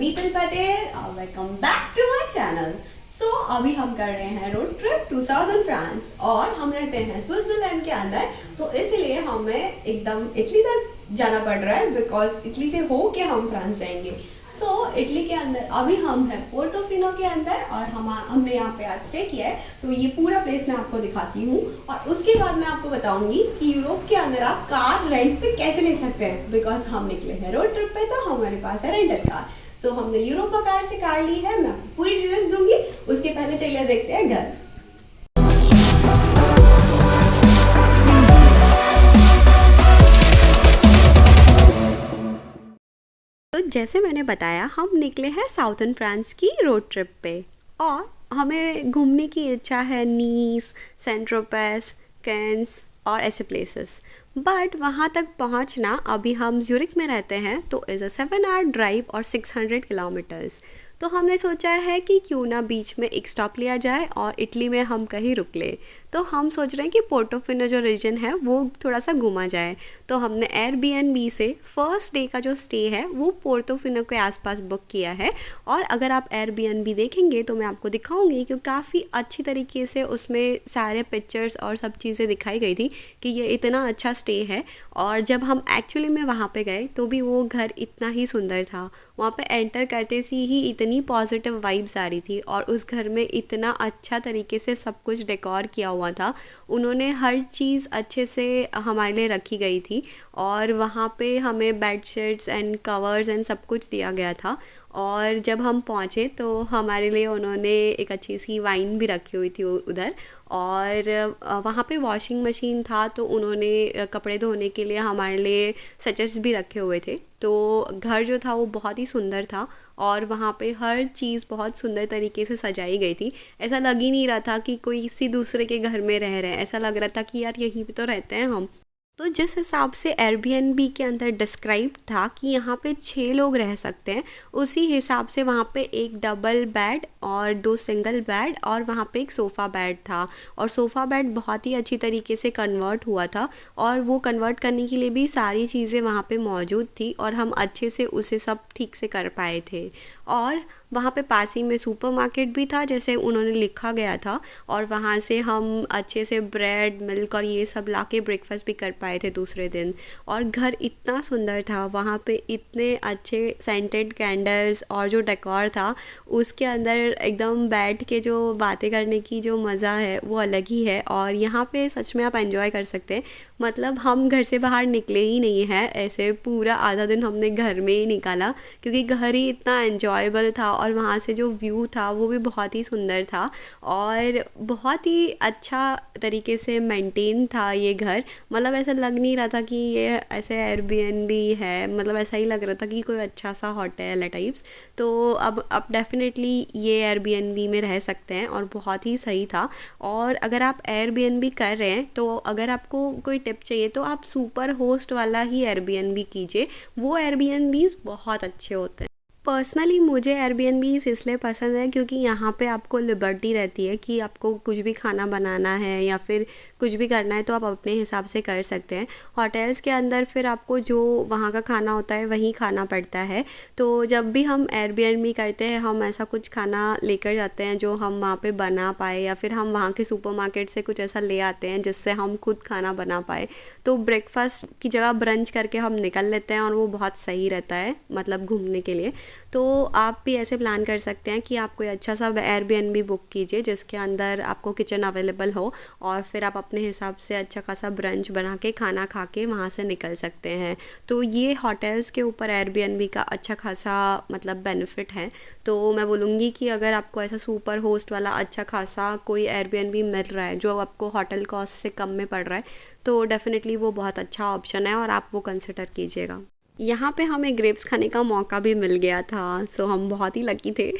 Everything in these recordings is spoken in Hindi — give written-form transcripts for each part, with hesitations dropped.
नीतल पटेल और welcome back to my channel. So अभी हम कर रहे हैं road trip to southern France और हम रहते हैं स्विट्जरलैंड के अंदर, तो इसलिए हमें एकदम इटली तक जाना पड़ रहा है बिकॉज इटली से हो के हम फ्रांस जाएंगे। सो इटली के अंदर अभी हम हैं पोर्टोफिनो के अंदर और हमने यहाँ पे आज स्टे किया है, तो ये पूरा प्लेस मैं आपको दिखाती हूँ और उसके बाद मैं आपको बताऊंगी कि यूरोप के अंदर आप कार रेंट पे कैसे ले सकते हैं बिकॉज हम निकले हैं रोड ट्रिप पे, तो हमारे पास है रेंटल कार। सो हमने यूरोपा कार से कार ली है, मैं आपको पूरी डिटेल्स दूंगी। उसके पहले चलिए देखते हैं घर। तो जैसे मैंने बताया हम निकले हैं साउथर्न फ्रांस की रोड ट्रिप पे और हमें घूमने की इच्छा है नीस, सेंट ट्रोपेज, कैंस और ऐसे प्लेसेस। बट वहाँ तक पहुँचना, अभी हम ज्यूरिक में रहते हैं तो इज़ अ 7 आवर ड्राइव और 600 किलोमीटर्स। तो हमने सोचा है कि क्यों ना बीच में एक स्टॉप लिया जाए और इटली में हम कहीं रुक ले। तो हम सोच रहे हैं कि पोर्टोफिनो जो रीजन है वो थोड़ा सा घूमा जाए। तो हमने एयरबीएनबी से फर्स्ट डे का जो स्टे है वो पोर्टोफिनो के आसपास बुक किया है। और अगर आप एयरबीएनबी देखेंगे तो मैं आपको दिखाऊंगी कि काफ़ी अच्छी तरीके से उसमें सारे पिक्चर्स और सब चीज़ें दिखाई गई थी कि ये इतना अच्छा स्टे है। और जब हम एक्चुअली में वहाँ पे गए तो भी वो घर इतना ही सुंदर था। वहाँ पे एंटर करते ही इतनी पॉजिटिव वाइब्स आ रही थी और उस घर में इतना अच्छा तरीके से सब कुछ डेकोर किया हुआ था। उन्होंने हर चीज़ अच्छे से हमारे लिए रखी गई थी और वहाँ पे हमें बेडशीट्स एंड कवर्स एंड सब कुछ दिया गया था। और जब हम पहुँचे तो हमारे लिए उन्होंने एक अच्छी सी वाइन भी रखी हुई थी उधर। और वहाँ पे वॉशिंग मशीन था तो उन्होंने कपड़े धोने के लिए हमारे लिए सचेट्स भी रखे हुए थे। तो घर जो था वो बहुत ही सुंदर था और वहाँ पे हर चीज़ बहुत सुंदर तरीके से सजाई गई थी। ऐसा लग ही नहीं रहा था कि कोई किसी दूसरे के घर में रह रहे हैं, ऐसा लग रहा था कि यार यहीं पे तो रहते हैं हम। तो जिस हिसाब से एयरबीएनबी के अंदर डिस्क्राइब था कि यहाँ पे 6 लोग रह सकते हैं, उसी हिसाब से वहाँ पे एक डबल बेड और 2 सिंगल बेड और वहाँ पे एक सोफ़ा बेड था। और सोफ़ा बेड बहुत ही अच्छी तरीके से कन्वर्ट हुआ था और वो कन्वर्ट करने के लिए भी सारी चीज़ें वहाँ पे मौजूद थी और हम अच्छे से उसे सब ठीक से कर पाए थे। और वहाँ पे पास ही में सुपरमार्केट भी था जैसे उन्होंने लिखा गया था और वहाँ से हम अच्छे से ब्रेड, मिल्क और ये सब लाके ब्रेकफास्ट भी कर पाए थे दूसरे दिन। और घर इतना सुंदर था, वहाँ पे इतने अच्छे सेंटेड कैंडल्स और जो डेकोर था उसके अंदर एकदम बैठ के जो बातें करने की जो मज़ा है वो अलग ही है। और यहाँ पे सच में आप एंजॉय कर सकते हैं। मतलब हम घर से बाहर निकले ही नहीं हैं, ऐसे पूरा आधा दिन हमने घर में ही निकाला क्योंकि घर ही इतना एन्जॉयबल था और वहाँ से जो व्यू था वो भी बहुत ही सुंदर था और बहुत ही अच्छा तरीके से मेंटेन था ये घर। मतलब ऐसा लग नहीं रहा था कि ये ऐसे एयरबीएनबी है, मतलब ऐसा ही लग रहा था कि कोई अच्छा सा होटल है टाइप्स। तो अब डेफिनेटली ये एयरबीएनबी में रह सकते हैं और बहुत ही सही था। और अगर आप एयरबीएनबी कर रहे हैं तो अगर आपको कोई टिप चाहिए तो आप सुपर होस्ट वाला ही एयरबीएनबी कीजिए, वो एयरबीएनबीज बहुत अच्छे होते हैं। पर्सनली मुझे एयरबीएनबीज़ इसलिए पसंद है क्योंकि यहाँ पे आपको लिबर्टी रहती है कि आपको कुछ भी खाना बनाना है या फिर कुछ भी करना है तो आप अपने हिसाब से कर सकते हैं। होटल्स के अंदर फिर आपको जो वहाँ का खाना होता है वही खाना पड़ता है। तो जब भी हम एयरबीएनबी करते हैं हम ऐसा कुछ खाना लेकर जाते हैं जो हम वहाँ पे बना पाए या फिर हम वहाँ के सुपरमार्केट से कुछ ऐसा ले आते हैं जिससे हम खुद खाना बना पाए। तो ब्रेकफास्ट की जगह ब्रंच करके हम निकल लेते हैं और वो बहुत सही रहता है मतलब घूमने के लिए। तो आप भी ऐसे प्लान कर सकते हैं कि आप कोई अच्छा सा एयरबीएनबी बुक कीजिए जिसके अंदर आपको किचन अवेलेबल हो और फिर आप अपने हिसाब से अच्छा खासा ब्रंच बना के खाना खा के वहाँ से निकल सकते हैं। तो ये होटल्स के ऊपर एयरबीएनबी का अच्छा खासा मतलब बेनिफिट है। तो मैं बोलूँगी कि अगर आपको ऐसा सुपर होस्ट वाला अच्छा खासा कोई एयरबीएनबी मिल रहा है जो आपको होटल कॉस्ट से कम में पड़ रहा है तो डेफिनेटली वो बहुत अच्छा ऑप्शन है और आप वो कंसिडर कीजिएगा। यहाँ पे हमें ग्रेप्स खाने का मौका भी मिल गया था, सो हम बहुत ही लकी थे।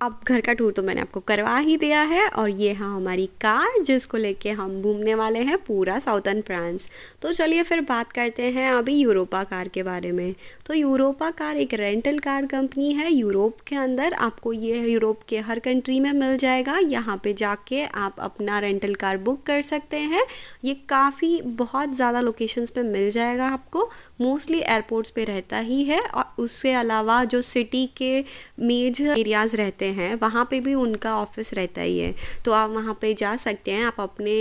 अब घर का टूर तो मैंने आपको करवा ही दिया है और ये है हमारी कार जिसको लेके हम घूमने वाले हैं पूरा साउथर्न फ्रांस। तो चलिए फिर बात करते हैं अभी यूरोपा कार के बारे में। तो यूरोपा कार एक रेंटल कार कंपनी है यूरोप के अंदर। आपको ये यूरोप के हर कंट्री में मिल जाएगा। यहाँ पे जाके आप अपना रेंटल कार बुक कर सकते हैं। ये काफ़ी बहुत ज़्यादा लोकेशंस पे मिल जाएगा आपको। मोस्टली एयरपोर्ट्स पे रहता ही है और उससे अलावा जो सिटी के मेजर एरियाज़ रहते हैं वहाँ पे भी उनका ऑफिस रहता ही है। तो आप वहाँ पे जा सकते हैं। आप अपने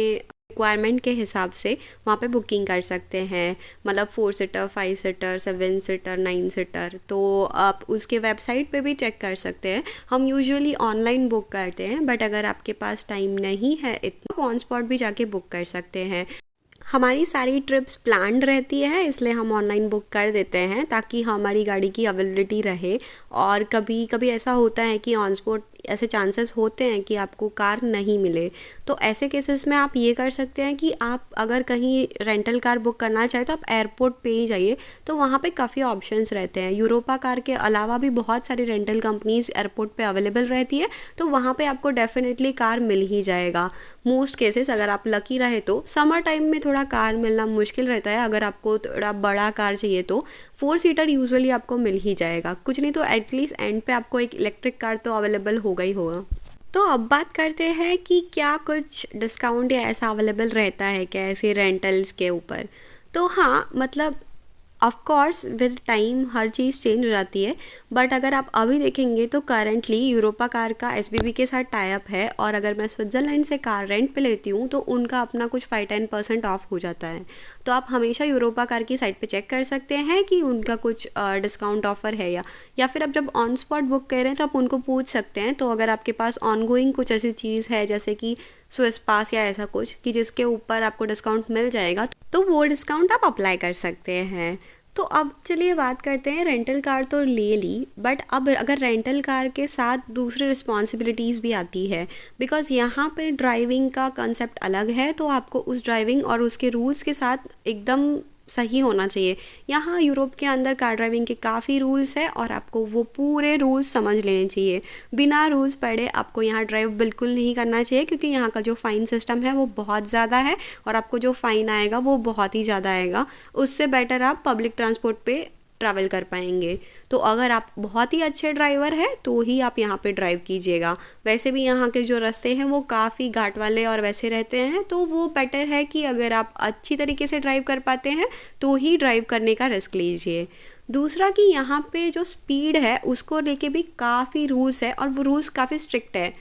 रिक्वायरमेंट के हिसाब से वहाँ पे बुकिंग कर सकते हैं। मतलब 4 सीटर, 5 सीटर, 7 सीटर, 9 सीटर। तो आप उसके वेबसाइट पे भी चेक कर सकते हैं। हम यूजुअली ऑनलाइन बुक करते हैं, बट अगर आपके पास टाइम नहीं है इतना, ऑन स्पॉट भी जाके बुक कर सकते हैं। हमारी सारी ट्रिप्स प्लान्ड रहती है, इसलिए हम ऑनलाइन बुक कर देते हैं ताकि हमारी गाड़ी की अवेलेबिलिटी रहे। और कभी कभी ऐसा होता है कि ऑन स्पॉट ऐसे चांसेस होते हैं कि आपको कार नहीं मिले। तो ऐसे केसेस में आप ये कर सकते हैं कि आप अगर कहीं रेंटल कार बुक करना चाहें तो आप एयरपोर्ट पे ही जाइए। तो वहाँ पे काफ़ी ऑप्शंस रहते हैं। यूरोपा कार के अलावा भी बहुत सारी रेंटल कंपनीज एयरपोर्ट पे अवेलेबल रहती है। तो वहाँ पे आपको डेफिनेटली कार मिल ही जाएगा। मोस्ट केसेस अगर आप लकी रहे तो समर टाइम में थोड़ा कार मिलना मुश्किल रहता है। अगर आपको थोड़ा बड़ा कार चाहिए तो 4 सीटर यूजुअली आपको मिल ही जाएगा। कुछ नहीं तो एटलीस्ट एंड पे आपको एक इलेक्ट्रिक कार तो अवेलेबल होगा ही होगा। तो अब बात करते हैं कि क्या कुछ डिस्काउंट या ऐसा अवेलेबल रहता है क्या ऐसे रेंटल्स के ऊपर। तो हाँ, मतलब of course with time her cheese change हो जाती है। बट अगर आप अभी देखेंगे तो करंटली यूरोपा कार का एसबीबी के साथ टाई अप है। और अगर मैं स्विट्ज़रलैंड से कार रेंट पे लेती हूँ तो उनका अपना कुछ 5-10% ऑफ हो जाता है। तो आप हमेशा यूरोपा कार की साइट पे चेक कर सकते हैं कि उनका कुछ डिस्काउंट ऑफर है या फिर आप जब ऑन स्पॉट बुक कर रहे हैं तो आप उनको पूछ सकते हैं। तो अगर आपके पास ऑनगोइंग कुछ ऐसी चीज़ है जैसे कि स्विस पास या ऐसा कुछ कि जिसके ऊपर आपको डिस्काउंट मिल जाएगा, तो वो डिस्काउंट आप अप्लाई कर सकते हैं। तो अब चलिए बात करते हैं, रेंटल कार तो ले ली, बट अब अगर रेंटल कार के साथ दूसरी रिस्पॉन्सिबिलिटीज़ भी आती है। बिकॉज़ यहाँ पे ड्राइविंग का कंसेप्ट अलग है। तो आपको उस ड्राइविंग और उसके रूल्स के साथ एकदम सही होना चाहिए। यहाँ यूरोप के अंदर कार ड्राइविंग के काफ़ी रूल्स है और आपको वो पूरे रूल्स समझ लेने चाहिए। बिना रूल्स पढ़े आपको यहाँ ड्राइव बिल्कुल नहीं करना चाहिए, क्योंकि यहाँ का जो फ़ाइन सिस्टम है वो बहुत ज़्यादा है और आपको जो फ़ाइन आएगा वो बहुत ही ज़्यादा आएगा। उससे बेटर आप पब्लिक ट्रांसपोर्ट पे ट्रैवल कर पाएंगे। तो अगर आप बहुत ही अच्छे ड्राइवर हैं तो ही आप यहाँ पे ड्राइव कीजिएगा। वैसे भी यहाँ के जो रास्ते हैं वो काफ़ी घाट वाले और वैसे रहते हैं, तो वो बेटर है कि अगर आप अच्छी तरीके से ड्राइव कर पाते हैं तो ही ड्राइव करने का रिस्क लीजिए। दूसरा कि यहाँ पे जो स्पीड है उसको लेके भी काफ़ी रूल्स है और वो रूल्स काफ़ी स्ट्रिक्ट है।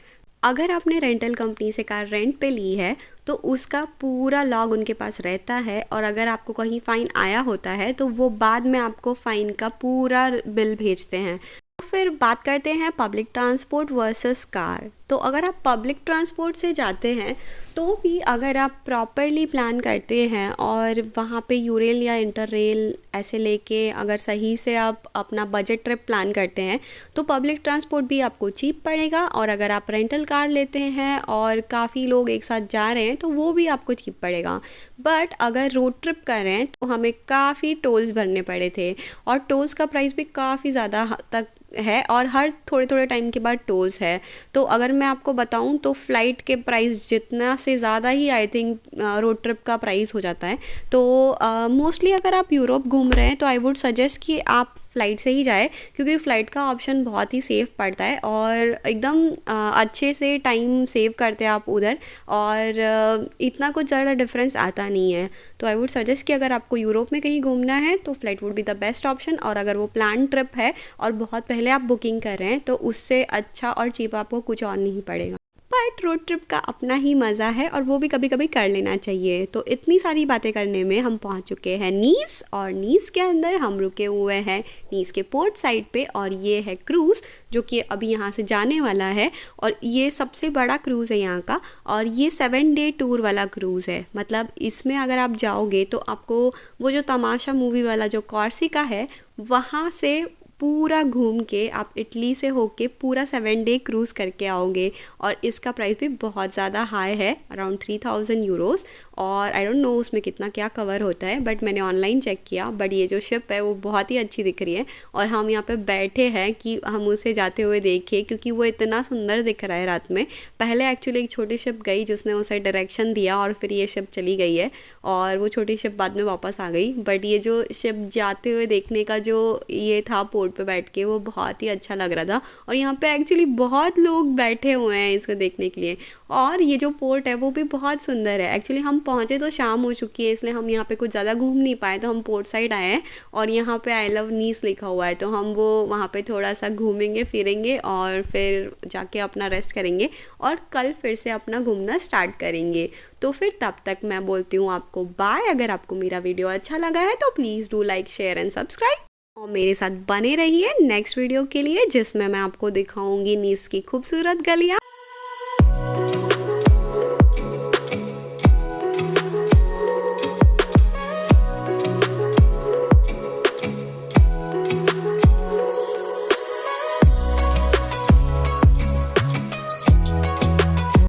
अगर आपने रेंटल कंपनी से कार रेंट पे ली है तो उसका पूरा लॉग उनके पास रहता है। और अगर आपको कहीं फ़ाइन आया होता है तो वो बाद में आपको फ़ाइन का पूरा बिल भेजते हैं। फिर बात करते हैं पब्लिक ट्रांसपोर्ट वर्सेस कार। तो अगर आप पब्लिक ट्रांसपोर्ट से जाते हैं तो भी अगर आप प्रॉपरली प्लान करते हैं और वहाँ पे यूरेल या इंटर रेल ऐसे लेके अगर सही से आप अपना बजट ट्रिप प्लान करते हैं तो पब्लिक ट्रांसपोर्ट भी आपको चीप पड़ेगा। और अगर आप रेंटल कार लेते हैं और काफ़ी लोग एक साथ जा रहे हैं तो वो भी आपको चीप पड़ेगा। बट अगर रोड ट्रिप कर रहे हैं तो हमें काफ़ी टोल्स भरने पड़े थे और टोल्स का प्राइस भी काफ़ी ज़्यादा तक है और हर थोड़े थोड़े टाइम के बाद टोल्स है। तो अगर मैं आपको बताऊं तो फ़्लाइट के प्राइस जितना से ज़्यादा ही आई थिंक रोड ट्रिप का प्राइस हो जाता है। तो मोस्टली अगर आप यूरोप घूम रहे हैं तो आई वुड सजेस्ट कि आप फ़्लाइट से ही जाए, क्योंकि फ़्लाइट का ऑप्शन बहुत ही सेफ़ पड़ता है और एकदम अच्छे से टाइम सेव करते हैं आप उधर और इतना कुछ ज़्यादा डिफरेंस आता नहीं है। तो आई वुड सजेस्ट कि अगर आपको यूरोप में कहीं घूमना है तो flight would be the best option. और अगर वो प्लान ट्रिप है और बहुत पहले आप बुकिंग कर रहे हैं तो उससे अच्छा और चीप आपको कुछ और नहीं पड़ेगा। बट रोड ट्रिप का अपना ही मज़ा है और वो भी कभी कभी कर लेना चाहिए। तो इतनी सारी बातें करने में हम पहुंच चुके हैं नीस, और नीस के अंदर हम रुके हुए हैं नीस के पोर्ट साइड पे। और ये है क्रूज़ जो कि अभी यहाँ से जाने वाला है और ये सबसे बड़ा क्रूज़ है यहाँ का। और ये 7 डे टूर वाला क्रूज़ है। मतलब इसमें अगर आप जाओगे तो आपको वो जो तमाशा मूवी वाला जो कॉर्सिका है वहाँ से पूरा घूम के आप इटली से होके पूरा 7 डे क्रूज़ करके आओगे। और इसका प्राइस भी बहुत ज़्यादा हाई है, अराउंड 3000 यूरोज़। और आई डोंट नो उसमें कितना क्या कवर होता है, बट मैंने ऑनलाइन चेक किया। बट ये जो शिप है वो बहुत ही अच्छी दिख रही है और हम यहाँ पे बैठे हैं कि हम उसे जाते हुए देखें, क्योंकि वो इतना सुंदर दिख रहा है रात में। पहले एक्चुअली एक छोटी शिप गई जिसने उसे डायरेक्शन दिया और फिर ये शिप चली गई है और वो छोटी शिप बाद में वापस आ गई। बट ये जो शिप जाते हुए देखने का जो ये था पोर्ट पे बैठ के, वो बहुत ही अच्छा लग रहा था। और यहाँ पे एक्चुअली बहुत लोग बैठे हुए हैं इसको देखने के लिए। और ये जो पोर्ट है वो भी बहुत सुंदर है। एक्चुअली हम पहुँचे तो शाम हो चुकी है, इसलिए हम यहाँ पे कुछ ज़्यादा घूम नहीं पाए, तो हम पोर्ट साइड आए हैं। और यहाँ पे आई लव नीस लिखा हुआ है, तो हम वो वहाँ पे थोड़ा सा घूमेंगे फिरेंगे और फिर जाके अपना रेस्ट करेंगे और कल फिर से अपना घूमना स्टार्ट करेंगे। तो फिर तब तक मैं बोलती हूँ आपको बाय। अगर आपको मेरा वीडियो अच्छा लगा है तो please do like, share and subscribe और मेरे साथ बने रहिए नेक्स्ट वीडियो के लिए, जिसमें मैं आपको दिखाऊंगी नीस की खूबसूरत गलियाँ।